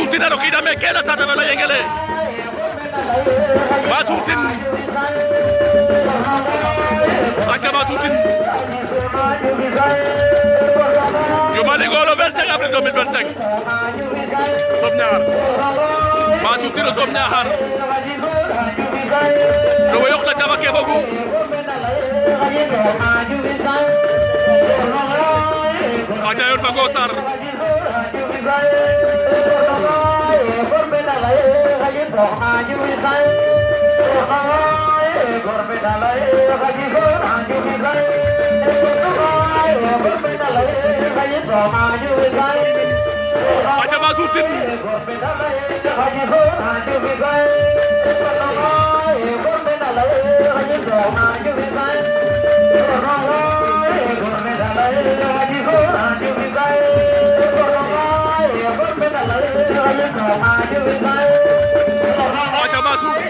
Masutin ano kita mekela sa tabela yengele Masutin Acha Masutin Jumali golo 25 avril 2025 Somnyar Masutin Somnyar Lo yok la jama ke bogu Acha yor bagosar Acha Masutin Acha Masutin